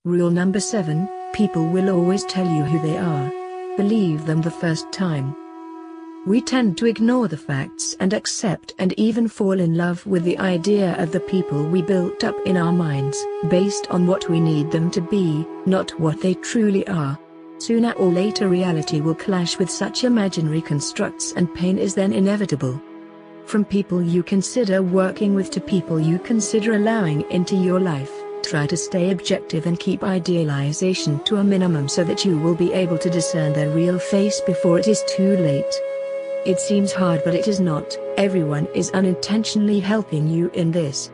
Rule number 7, people will always tell you who they are. Believe them the first time. We tend to ignore the facts and accept and even fall in love with the idea of the people we built up in our minds, based on what we need them to be, not what they truly are. Sooner or later reality will clash with such imaginary constructs, and pain is then inevitable. From people you consider working with to people you consider allowing into your life, try to stay objective and keep idealization to a minimum so that you will be able to discern their real face before it is too late. It seems hard, but it is not. Everyone is unintentionally helping you in this.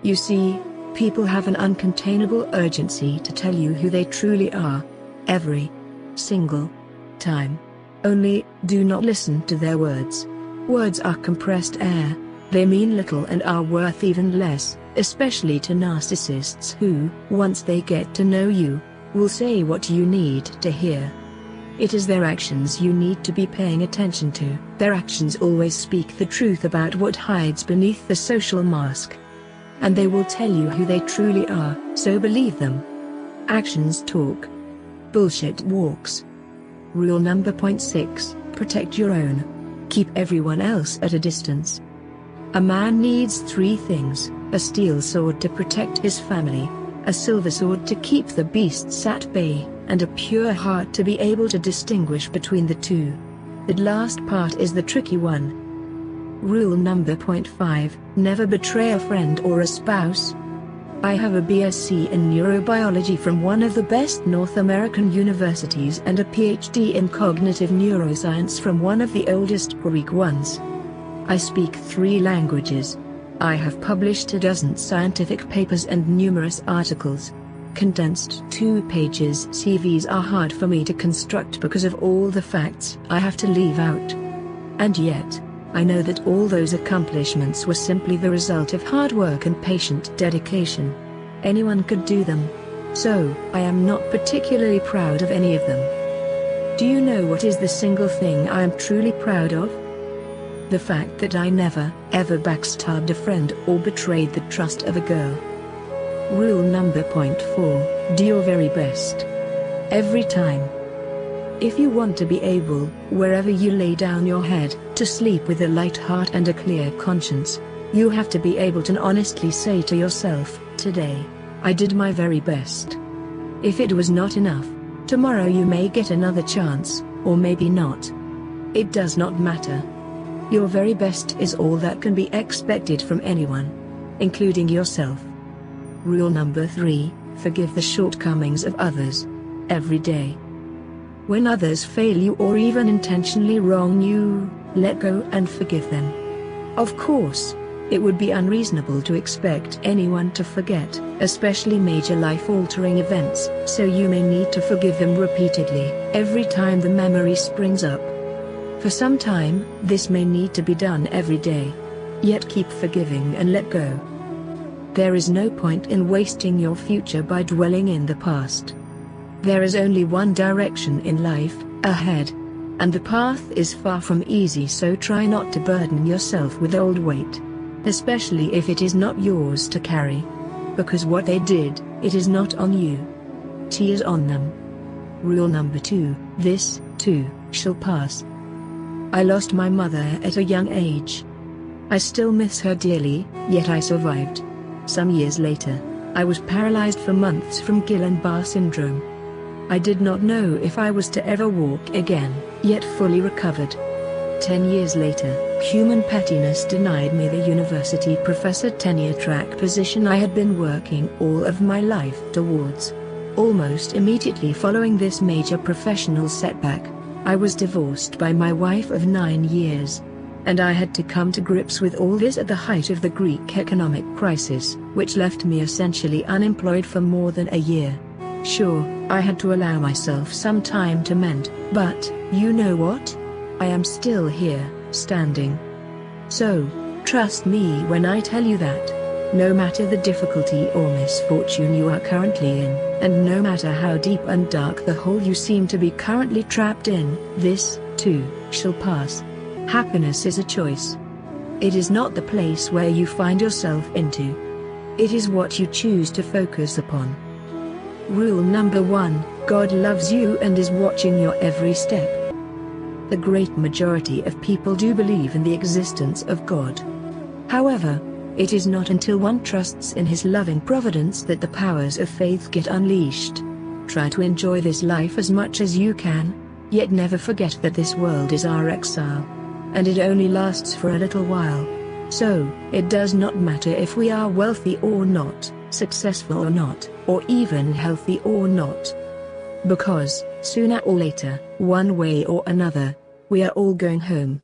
You see, people have an uncontainable urgency to tell you who they truly are. Every single time. Only, do not listen to their words. Words are compressed air. They mean little and are worth even less, especially to narcissists who, once they get to know you, will say what you need to hear. It is their actions you need to be paying attention to. Their actions always speak the truth about what hides beneath the social mask. And they will tell you who they truly are, so believe them. Actions talk. Bullshit walks. Rule number 6, protect your own. Keep everyone else at a distance. A man needs 3 things: a steel sword to protect his family, a silver sword to keep the beasts at bay, and a pure heart to be able to distinguish between the two. The last part is the tricky one. Rule number 5, never betray a friend or a spouse. I have a BSc in neurobiology from one of the best North American universities and a PhD in cognitive neuroscience from one of the oldest Greek ones. I speak 3 languages. I have published a dozen scientific papers and numerous articles. Condensed 2 pages CVs are hard for me to construct because of all the facts I have to leave out. And yet, I know that all those accomplishments were simply the result of hard work and patient dedication. Anyone could do them. So, I am not particularly proud of any of them. Do you know what is the single thing I am truly proud of? The fact that I never, ever backstabbed a friend or betrayed the trust of a girl. Rule number 4, do your very best. Every time. If you want to be able, wherever you lay down your head, to sleep with a light heart and a clear conscience, you have to be able to honestly say to yourself, today, I did my very best. If it was not enough, tomorrow you may get another chance, or maybe not. It does not matter. Your very best is all that can be expected from anyone, including yourself. Rule number 3, forgive the shortcomings of others. Every day. When others fail you or even intentionally wrong you, let go and forgive them. Of course, it would be unreasonable to expect anyone to forget, especially major life-altering events, so you may need to forgive them repeatedly, every time the memory springs up. For some time, this may need to be done every day. Yet keep forgiving and let go. There is no point in wasting your future by dwelling in the past. There is only one direction in life, ahead. And the path is far from easy, so try not to burden yourself with old weight. Especially if it is not yours to carry. Because what they did, it is not on you. It is on them. Rule number 2, this, too, shall pass. I lost my mother at a young age. I still miss her dearly, yet I survived. Some years later, I was paralyzed for months from Guillain-Barré syndrome. I did not know if I was to ever walk again, yet fully recovered. 10 years later, human pettiness denied me the university professor tenure-track position I had been working all of my life towards. Almost immediately following this major professional setback, I was divorced by my wife of 9 years. And I had to come to grips with all this at the height of the Greek economic crisis, which left me essentially unemployed for more than a year. Sure, I had to allow myself some time to mend, but, you know what? I am still here, standing. So, trust me when I tell you that, no matter the difficulty or misfortune you are currently in, and no matter how deep and dark the hole you seem to be currently trapped in, this, too, shall pass. Happiness is a choice. It is not the place where you find yourself into. It is what you choose to focus upon. Rule number 1, God loves you and is watching your every step. The great majority of people do believe in the existence of God. However, it is not until one trusts in His loving providence that the powers of faith get unleashed. Try to enjoy this life as much as you can, yet never forget that this world is our exile, and it only lasts for a little while. So, it does not matter if we are wealthy or not, successful or not, or even healthy or not. Because, sooner or later, one way or another, we are all going home.